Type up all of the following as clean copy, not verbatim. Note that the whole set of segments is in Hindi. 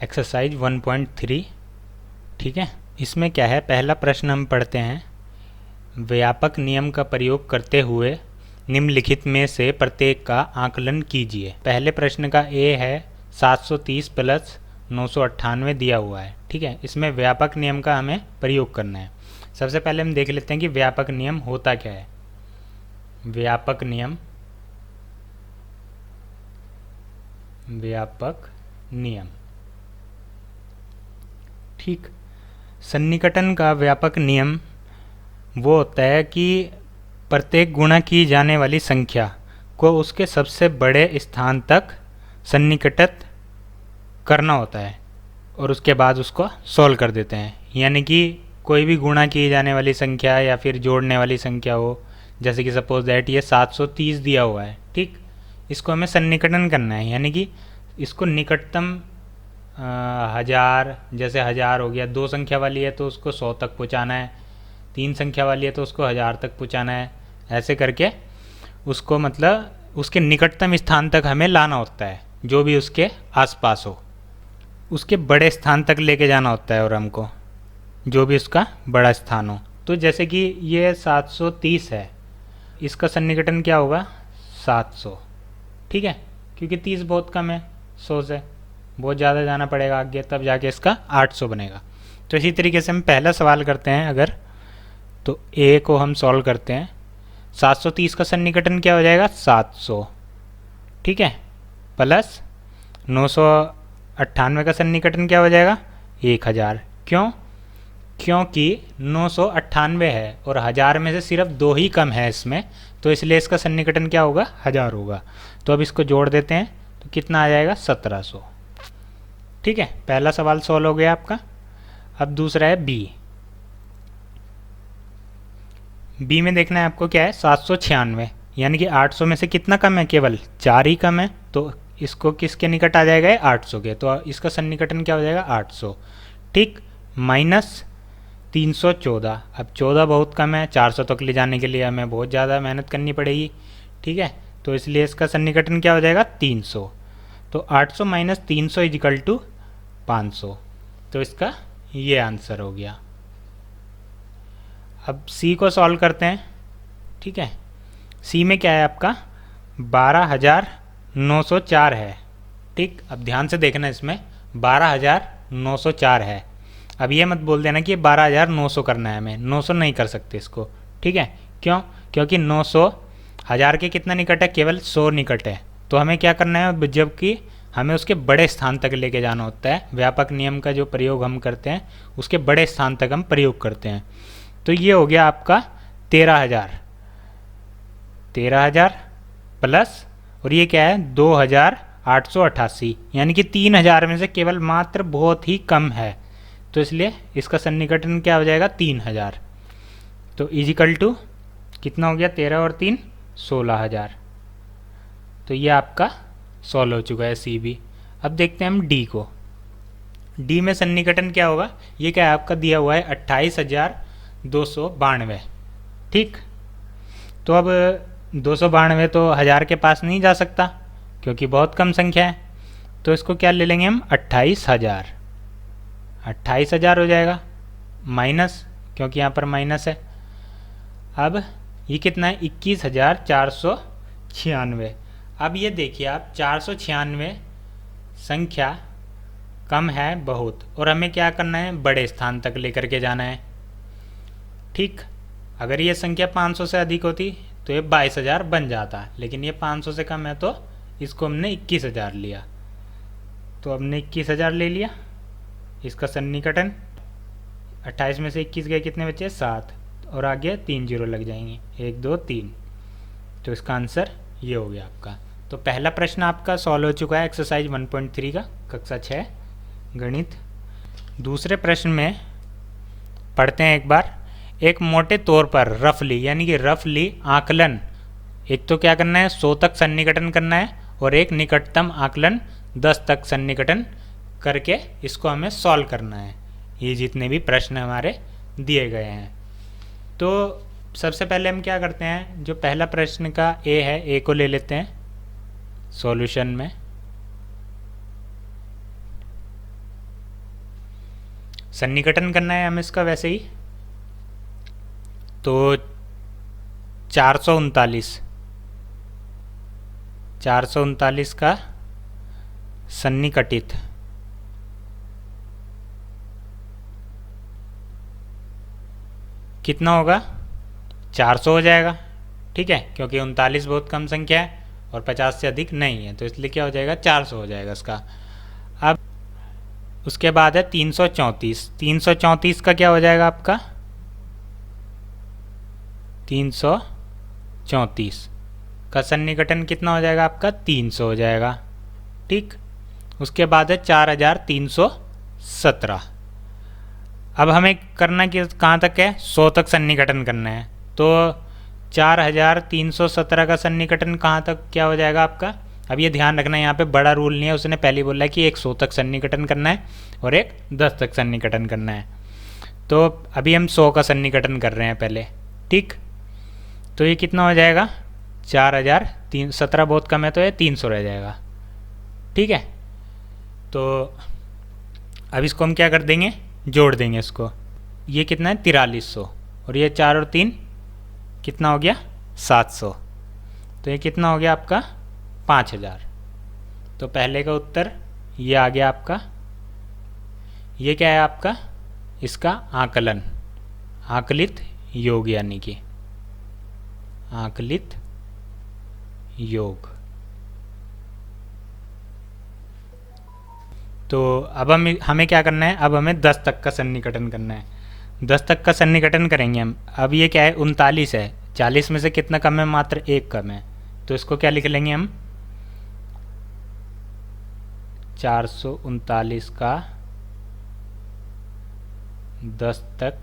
एक्सरसाइज 1.3। ठीक है, इसमें क्या है, पहला प्रश्न हम पढ़ते हैं। व्यापक नियम का प्रयोग करते हुए निम्नलिखित में से प्रत्येक का आकलन कीजिए। पहले प्रश्न का ए है 730 प्लस 998 दिया हुआ है। ठीक है, इसमें व्यापक नियम का हमें प्रयोग करना है। सबसे पहले हम देख लेते हैं कि व्यापक नियम होता क्या है। व्यापक नियम, व्यापक नियम, ठीक, सन्निकटन का व्यापक नियम वो होता है कि प्रत्येक गुणा की जाने वाली संख्या को उसके सबसे बड़े स्थान तक सन्निकटित करना होता है और उसके बाद उसको सॉल्व कर देते हैं। यानी कि कोई भी गुणा की जाने वाली संख्या या फिर जोड़ने वाली संख्या हो, जैसे कि सपोज दैट ये 730 दिया हुआ है। ठीक, इसको हमें सन्निकटन करना है, यानी कि इसको निकटतम 1000, जैसे 1000 हो गया, 2 संख्या वाली है तो उसको 100 तक पहुंचाना है, 3 संख्या वाली है तो उसको 1000 तक पहुंचाना है। ऐसे करके उसको मतलब उसके निकटतम स्थान तक हमें लाना होता है, जो भी उसके आसपास हो उसके बड़े स्थान तक लेके जाना होता है, और हमको जो भी उसका बड़ा स्थान हो। तो जैसे कि ये 730 है, इसका सन्निकटन क्या होगा, 700। ठीक है, क्योंकि 30 बहुत कम है 100 से, बहुत ज़्यादा जाना पड़ेगा आगे, तब जाके इसका 800 बनेगा। तो इसी तरीके से हम पहला सवाल करते हैं अगर, तो ए को हम सॉल्व करते हैं। 730 का सन्निकटन क्या हो जाएगा, 700। ठीक है, प्लस 998 का सन्निकटन क्या हो जाएगा, 1000। क्यों, क्योंकि 998 है और 1000 में से सिर्फ 2 ही कम है इसमें, तो इसलिए इसका सन्निकटन क्या होगा, 1000 होगा। तो अब इसको जोड़ देते हैं तो कितना आ जाएगा, 1700। ठीक है, पहला सवाल सॉल्व हो गया आपका। अब दूसरा है बी। बी में देखना है आपको क्या है, 796, यानी कि 800 में से कितना कम है, केवल 4 ही कम है। तो इसको किसके निकट आ जाएगा, 800 के, तो इसका सन्निकटन क्या हो जाएगा, 800। ठीक, माइनस 314। अब 14 बहुत कम है, 400 तक ले जाने के लिए हमें बहुत ज़्यादा मेहनत करनी पड़ेगी। ठीक है, तो इसलिए इसका सन्निकटन क्या हो जाएगा, 300। तो 800 माइनस 300 इजिकल टू 500। तो इसका ये आंसर हो गया। अब सी को सॉल्व करते हैं। ठीक है, सी में क्या है आपका, 12904 है। ठीक, अब ध्यान से देखना, इसमें 12904 है। अब ये मत बोल देना कि 12900 करना है, हमें 900 नहीं कर सकते इसको। ठीक है, क्यों, क्योंकि 900 1000 के कितना निकट है, केवल 100 निकट है। तो हमें क्या करना है, जबकि हमें उसके बड़े स्थान तक लेके जाना होता है। व्यापक नियम का जो प्रयोग हम करते हैं उसके बड़े स्थान तक हम प्रयोग करते हैं। तो ये हो गया आपका 13000 प्लस, और ये क्या है, 2888, यानी कि 3000 में से केवल मात्र बहुत ही कम है, तो इसलिए इसका सन्निकटन क्या हो जाएगा, 3000। तो इजिकल टू कितना हो गया, 13 और 3 16000। तो ये आपका सॉल्व हो चुका है सी बी। अब देखते हैं हम डी को। डी में सन्निकटन क्या होगा, ये क्या है आपका दिया हुआ है 28292। ठीक, तो अब 292 तो 1000 के पास नहीं जा सकता क्योंकि बहुत कम संख्या है, तो इसको क्या ले लेंगे हम, 28000 हो जाएगा, माइनस, क्योंकि यहाँ पर माइनस है। अब ये कितना है, 21496। अब ये देखिए आप, 496 संख्या कम है बहुत, और हमें क्या करना है, बड़े स्थान तक लेकर के जाना है। ठीक, अगर ये संख्या 500 से अधिक होती तो ये 22000 बन जाता, लेकिन ये 500 से कम है तो इसको हमने 21000 लिया। तो हमने 21000 ले लिया। इसका सन्निकटन 28 में से 21 गए, कितने बचे, 7, और आगे 3 जीरो लग जाएंगे, 1 2 3। तो इसका आंसर ये हो गया आपका। तो पहला प्रश्न आपका सॉल्व हो चुका है, एक्सरसाइज 1.3 का, कक्षा 6 गणित। दूसरे प्रश्न में पढ़ते हैं एक बार। एक मोटे तौर पर रफली, यानी कि रफली आकलन, एक तो क्या करना है, 100 तक सन्निकटन करना है, और एक निकटतम आकलन 10 तक सन्निकटन करके इसको हमें सॉल्व करना है। ये जितने भी प्रश्न हमारे दिए गए हैं। तो सबसे पहले हम क्या करते हैं, जो पहला प्रश्न का ए है, ए को ले लेते हैं सॉल्यूशन में। सन्निकटन करना है हमें इसका वैसे ही। तो 439 का सन्निकटित कितना होगा? 400 हो जाएगा। ठीक है, क्योंकि 39 बहुत कम संख्या है और 50 से अधिक नहीं है, तो इसलिए क्या हो जाएगा? 400 हो जाएगा इसका। अब उसके बाद है 334। 334 का क्या हो जाएगा आपका? 334 का सन्निकटन कितना हो जाएगा आपका? 300 हो जाएगा। ठीक, उसके बाद है 4317। अब हमें करना कि कहाँ तक है? 100 तक सन्निकटन करना है। तो 4317 का सन्निकटन कहाँ तक क्या हो जाएगा आपका? अब ये ध्यान रखना, यहाँ पे बड़ा रूल नहीं है, उसने पहले ही बोला है कि एक 100 तक सन्निकटन करना है और एक 10 तक सन्निकटन करना है। तो अभी हम 100 का सन्निकटन कर रहे हैं पहले। ठीक, तो ये कितना हो जाएगा? 4317 बहुत कम है, तो ये 300 रह जाएगा। ठीक है, तो अब इसको हम क्या कर देंगे? जोड़ देंगे इसको। ये कितना है? 4300, और ये 4 और 3 कितना हो गया? 700। तो ये कितना हो गया आपका? 5000। तो पहले का उत्तर ये आ गया आपका। ये क्या है आपका? इसका आकलन, आकलित योग, यानी कि आकलित योग। तो अब हमें क्या करना है? अब हमें 10 तक का सन्निकटन करना है। 10 तक का सन्निकटन करेंगे हम। अब ये क्या है? 39 है, 40 में से कितना कम है? मात्र 1 कम है। तो इसको क्या लिख लेंगे हम? 439 का 10 तक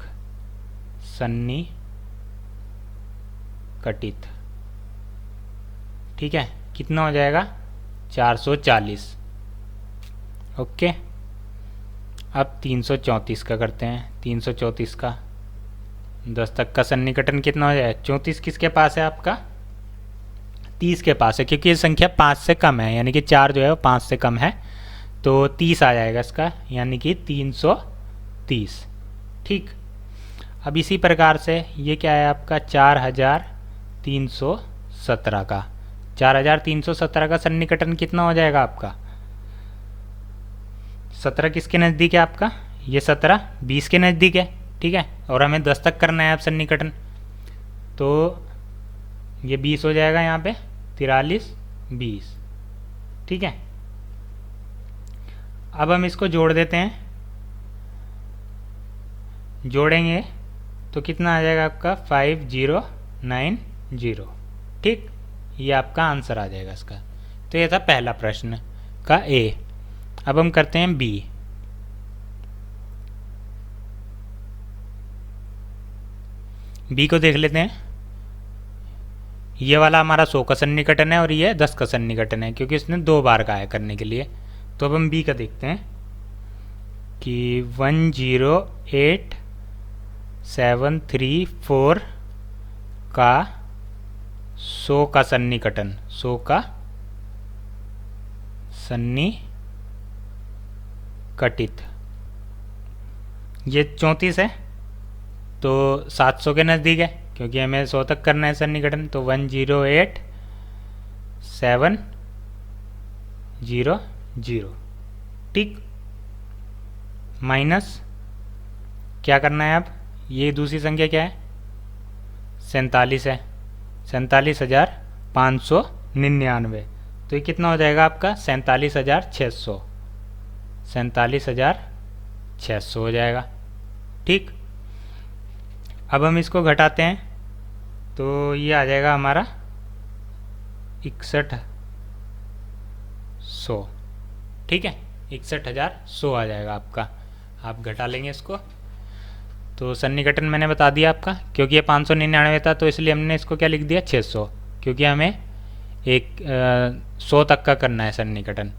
सन्निकटित। ठीक है, कितना हो जाएगा? 440। ओके, अब 334 का करते हैं। 334 का 10 तक का सन्निकटन कितना हो जाएगा? 34 किसके पास है आपका? 30 के पास है, क्योंकि ये संख्या 5 से कम है, यानी कि 4 जो है वो 5 से कम है, तो 30 आ जाएगा इसका, यानी कि 330। ठीक, अब इसी प्रकार से ये क्या है आपका? 4317 का 4317 का सन्निकटन कितना हो जाएगा आपका? 17 किसके नज़दीक है आपका? ये 17 20 के नज़दीक है। ठीक है, और हमें 10 तक करना है आप सन्निकटन, तो ये 20 हो जाएगा यहाँ पे। 43 20। ठीक है, अब हम इसको जोड़ देते हैं। जोड़ेंगे तो कितना आ जाएगा आपका? 5090। ठीक, ये आपका आंसर आ जाएगा इसका। तो ये था पहला प्रश्न का ए। अब हम करते हैं बी। बी को देख लेते हैं। ये वाला हमारा 100 का सन्निकटन है और ये 10 का सन्निकटन है, क्योंकि इसने 2 बार कहा है करने के लिए। तो अब हम बी का देखते हैं कि 108,734 का 100 का सन्निकटन, 100 का सन्निकटित, ये 34 है, तो 700 के नज़दीक है, क्योंकि हमें 100 तक करना है सन्निकटन। तो 108,700। ठीक, माइनस क्या करना है? अब ये दूसरी संख्या क्या है? 47 है, 47,599। तो ये कितना हो जाएगा आपका? 47,600। 47,600 हो जाएगा। ठीक, अब हम इसको घटाते हैं, तो ये आ जाएगा हमारा 61,100। ठीक है, 61,100 आ जाएगा आपका। आप घटा लेंगे इसको। तो सन्निकटन मैंने बता दिया आपका, क्योंकि ये 599 था, तो इसलिए हमने इसको क्या लिख दिया? 600, क्योंकि हमें 100 तक का करना है सन्निकटन।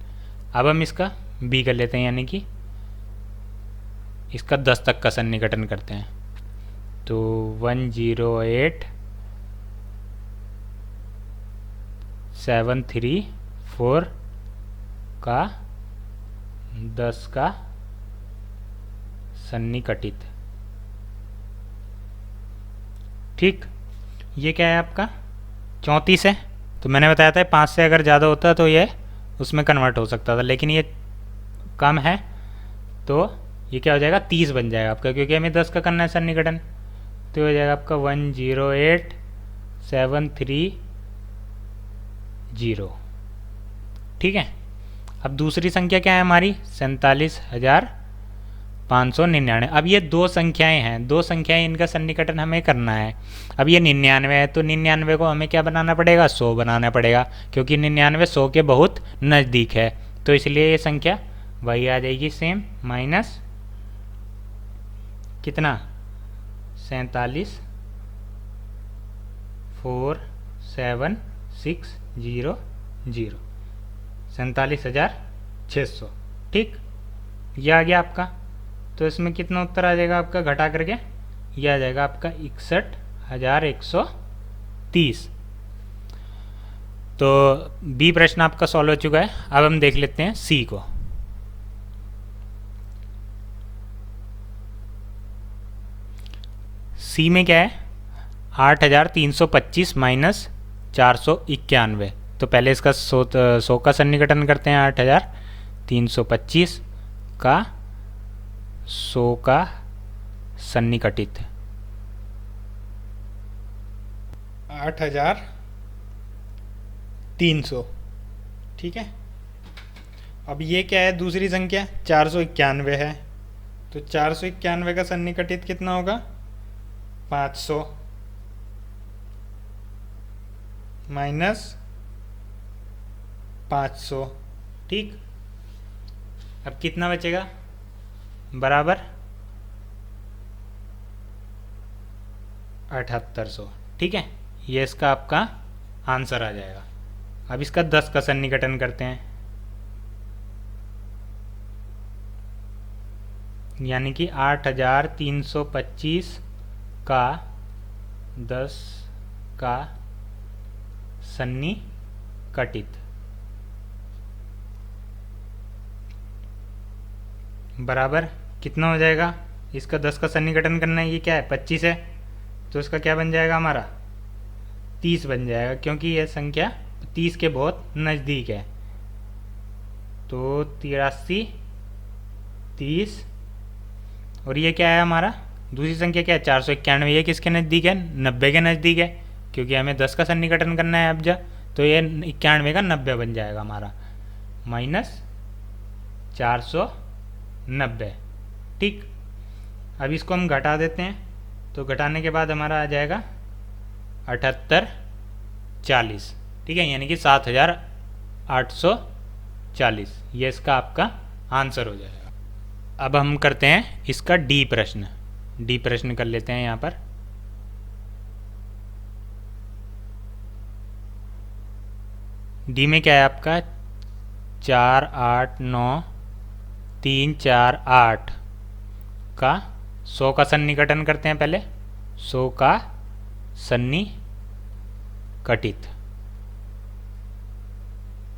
अब हम इसका बी कर लेते हैं, यानी कि इसका 10 तक का सन्निकटन करते हैं। तो 108,734 का 10 का सन्निकटित। ठीक, ये क्या है आपका 34 है। तो मैंने बताया था 5 से अगर ज़्यादा होता तो ये उसमें कन्वर्ट हो सकता था, लेकिन ये कम है तो ये क्या हो जाएगा 30 बन जाएगा आपका, क्योंकि हमें 10 का करना है सन्निकटन। तो हो जाएगा आपका 108,730। ठीक है। अब दूसरी संख्या क्या है हमारी 47,599। अब ये दो संख्याएं हैं, दो संख्याएं, इनका सन्निकटन हमें करना है। अब ये 99 है, तो 99 को हमें क्या बनाना पड़ेगा 100 बनाना पड़ेगा, क्योंकि 99 100 के बहुत नज़दीक है। तो इसलिए ये संख्या वही आ जाएगी सेम, माइनस कितना 47,47600, 47,600। ठीक, ये आ गया आपका। तो इसमें कितना उत्तर आ जाएगा आपका घटा करके, ये आ जाएगा आपका 61,130। तो बी प्रश्न आपका सॉल्व हो चुका है। अब हम देख लेते हैं सी को। सी में क्या है 8,325 माइनस 491। तो पहले इसका 100 का सन्निकटन करते हैं। 8,325 का 100 का सन्निकटित 8,300। ठीक है। अब ये क्या है दूसरी संख्या 491 है। तो 491 का सन्निकटित कितना होगा 500 माइनस 500। ठीक, अब कितना बचेगा बराबर 7,800। ठीक है, ये इसका आपका आंसर आ जाएगा। अब इसका 10 का सन्निकटन करते हैं, यानी कि 8,325 का 10 का सन्निकटित बराबर कितना हो जाएगा। इसका 10 का सन्निकटन करना है, ये क्या है 25 है, तो इसका क्या बन जाएगा हमारा 30 बन जाएगा, क्योंकि यह संख्या 30 के बहुत नज़दीक है। तो 83, 30, और ये क्या है हमारा दूसरी संख्या क्या है 491। ये किसके नज़दीक है 90 के नज़दीक है, क्योंकि हमें 10 का सन्निकटन करना है अब तो ये 91 का 90 बन जाएगा हमारा, माइनस 490। ठीक, अब इसको हम घटा देते हैं। तो घटाने के बाद हमारा आ जाएगा 7840। ठीक है, यानी कि 7,840। ये इसका आपका आंसर हो जाएगा। अब हम करते हैं इसका डी प्रश्न। डी प्रश्न कर लेते हैं यहाँ पर। डी में क्या है आपका 4,8,9,3,4,8 का 100 का सन्निकटन करते हैं पहले। 100 का सन्निकटित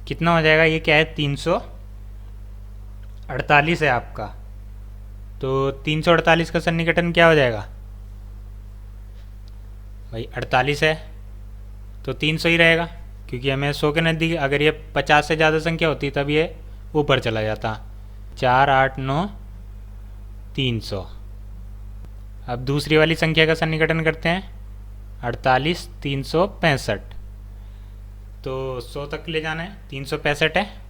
कितना हो जाएगा, ये क्या है 348 है आपका। तो 348 का सन्निकटन क्या हो जाएगा भाई 48 है, तो 300 ही रहेगा, क्योंकि हमें 100 के नज़दीक। अगर ये 50 से ज़्यादा संख्या होती तब ये ऊपर चला जाता। 4,8,9,300। अब दूसरी वाली संख्या का सन्निकटन करते हैं 48,365। तो 100 तक ले जाना है, 365 है।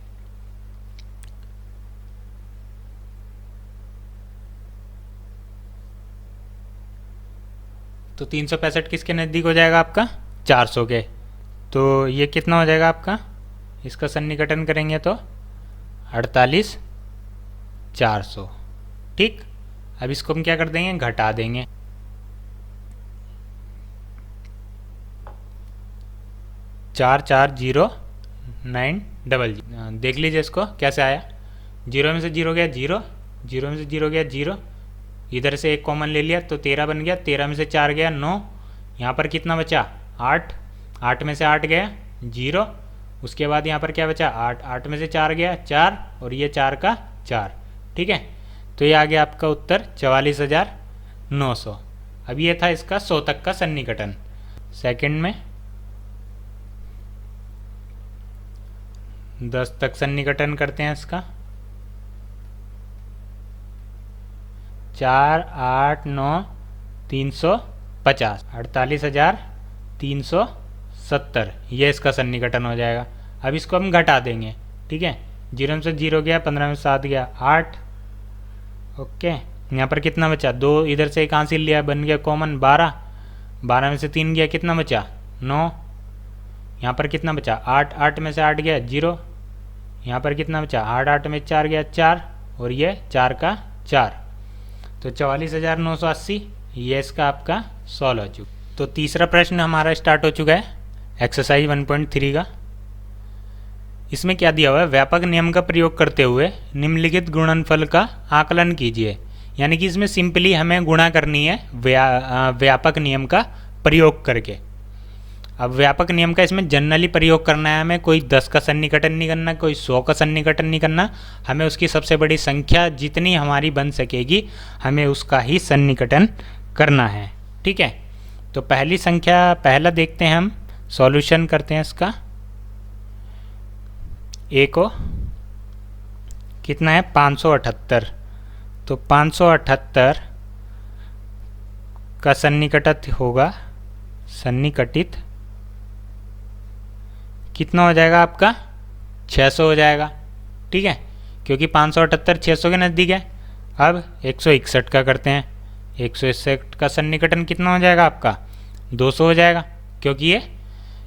तो 365 किसके नज़दीक हो जाएगा आपका 400 के। तो ये कितना हो जाएगा आपका, इसका सन्निकटन करेंगे तो 48,400। ठीक, अब इसको हम क्या कर देंगे घटा देंगे। 4,4,0,9,000। देख लीजिए इसको कैसे आया। 0 में से 0 गया 0, 0 में से 0 गया 0, इधर से एक कॉमन ले लिया तो 13 बन गया। 13 में से 4 गया 9, यहाँ पर कितना बचा 8, 8 में से 8 गया 0, उसके बाद यहाँ पर क्या बचा 8, 8 में से 4 गया 4, और ये 4 का 4। ठीक है, तो ये आ गया आपका उत्तर 44,900। अब ये था इसका 100 तक का सन्निकटन। सेकंड में 10 तक सन्निकटन करते हैं इसका। 4, 8, 9, 350, 48,370, ये इसका सन्निकटन हो जाएगा। अब इसको हम घटा देंगे, ठीक है। 0 से 0 गया, 15 में 7 गया, 8। ओके, यहाँ पर कितना बचा? 2 इधर से एक हासिल लिया, बन गया कॉमन 12। 12 में से 3 गया, कितना बचा? 9। यहाँ पर कितना बचा? 8। 8 में से 8 गया 0। यहाँ पर कितना बचा? 8। 8 में 4 गया 4, और ये 4 का 4, तो 44,980, ये इसका आपका सॉल्व हो चुका। तो तीसरा प्रश्न हमारा स्टार्ट हो चुका है, एक्सरसाइज 1.3 का। इसमें क्या दिया हुआ है? व्यापक नियम का प्रयोग करते हुए निम्नलिखित गुणनफल का आकलन कीजिए। यानी कि इसमें सिंपली हमें गुणा करनी है व्यापक नियम का प्रयोग करके। अब व्यापक नियम का इसमें जनरली प्रयोग करना है हमें, कोई 10 का सन्निकटन नहीं करना, कोई 100 का सन्निकटन नहीं करना। हमें उसकी सबसे बड़ी संख्या जितनी हमारी बन सकेगी, हमें उसका ही सन्निकटन करना है, ठीक है। तो पहली संख्या, पहला देखते हैं हम, सॉल्यूशन करते हैं इसका। ए को कितना है? 578। तो 578 का सन्निकटित होगा, सन्निकटित कितना हो जाएगा आपका? 600 हो जाएगा, ठीक है, क्योंकि 578 600 के नज़दीक है। अब 161 का करते हैं। 161 का सन्निकटन कितना हो जाएगा आपका? 200 हो जाएगा, क्योंकि ये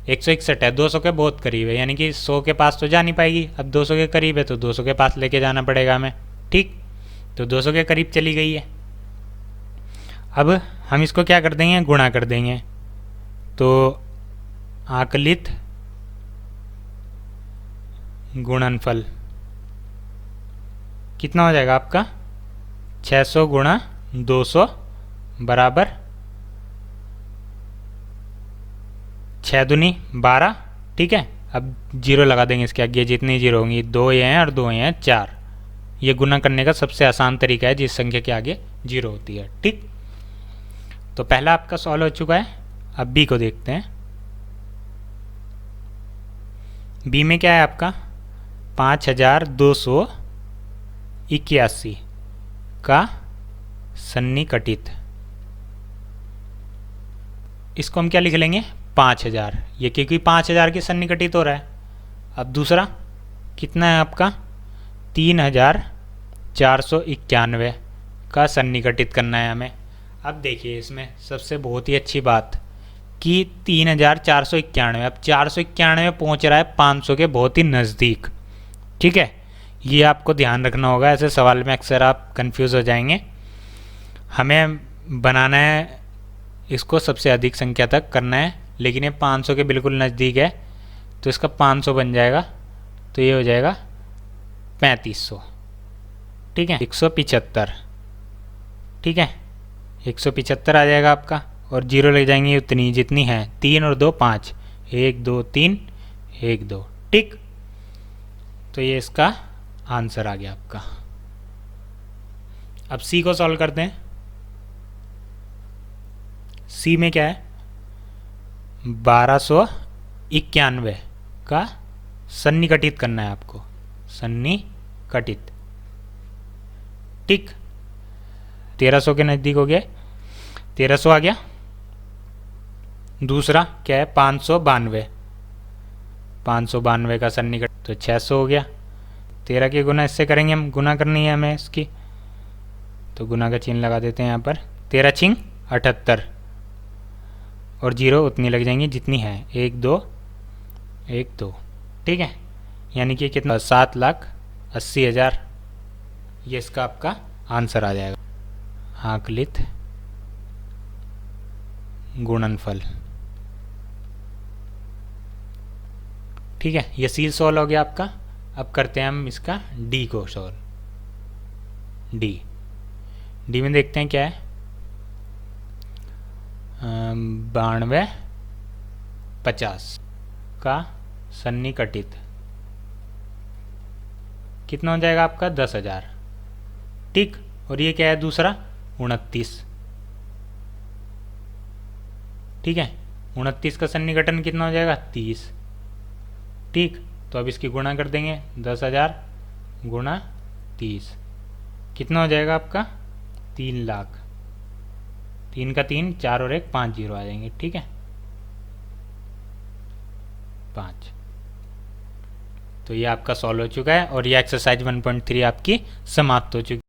161 है, 200 के बहुत करीब है, यानी कि 100 के पास तो जा नहीं पाएगी। अब 200 के करीब है तो 200 के पास लेके जाना पड़ेगा हमें, ठीक। तो 200 के करीब चली गई है। अब हम इसको क्या कर देंगे? गुणा कर देंगे। तो आकलित गुणनफल कितना हो जाएगा आपका? 600 गुणा 200 बराबर 6 दूनी 12, ठीक है। अब 0 लगा देंगे इसके आगे, जितनी 0 होंगी, 2 ये हैं और 2 ये हैं, 4। ये गुणा करने का सबसे आसान तरीका है जिस संख्या के आगे 0 होती है, ठीक। तो पहला आपका सॉल्व हो चुका है। अब बी को देखते हैं। बी में क्या है आपका? 5281 का सन्निकटित। इसको हम क्या लिख लेंगे? 5000, ये क्योंकि 5000 के सन्निकटित हो रहा है। अब दूसरा कितना है आपका? 3491 का सन्निकटित करना है हमें। अब देखिए इसमें सबसे बहुत ही अच्छी बात कि 3491, अब 491 पहुंच रहा है 500 के बहुत ही नज़दीक, ठीक है। ये आपको ध्यान रखना होगा, ऐसे सवाल में अक्सर आप कंफ्यूज हो जाएंगे। हमें बनाना है इसको सबसे अधिक संख्या तक करना है, लेकिन ये 500 के बिल्कुल नज़दीक है, तो इसका 500 बन जाएगा, तो ये हो जाएगा 3500, ठीक है। 175, ठीक है, 175 आ जाएगा आपका, और 0 ले जाएंगे उतनी जितनी है, 3 और 2 5, 1 2 3 1 2, ठीक। तो ये इसका आंसर आ गया आपका। अब सी को सॉल्व करते हैं। सी में क्या है? 1291 का सन्निकटित करना है आपको, सन्निकटित, ठीक। 1300 के नज़दीक हो गया, 1300 आ गया। दूसरा क्या है? 592 का सन्निकट, तो 600 हो गया। 13 के गुना इससे करेंगे हम, गुना करनी है हमें इसकी, तो गुना का चिन्ह लगा देते हैं यहाँ पर। 13 छिंग 78, और 0 उतनी लग जाएंगी जितनी है, 1 2 1 2, ठीक है। यानी कि कितना? 7,80,000, ये इसका आपका आंसर आ जाएगा, आकलित गुणनफल, ठीक है। ये सी सॉल्व हो गया आपका। अब करते हैं हम इसका डी को सॉल्व। डी में देखते हैं क्या है? 9250 का सन्निकटित कितना हो जाएगा आपका? 10,000, ठीक। और ये क्या है दूसरा 29। ठीक है, 29 का सन्निकटन कितना हो जाएगा 30। ठीक, तो अब इसकी गुणा कर देंगे 10,000 गुणा 30, कितना हो जाएगा आपका 3 लाख। 3 का 3, 4 और 1 5 जीरो आ जाएंगे। ठीक है, 5। तो ये आपका सॉल्व हो चुका है और ये एक्सरसाइज 1.3 आपकी समाप्त हो चुकी है।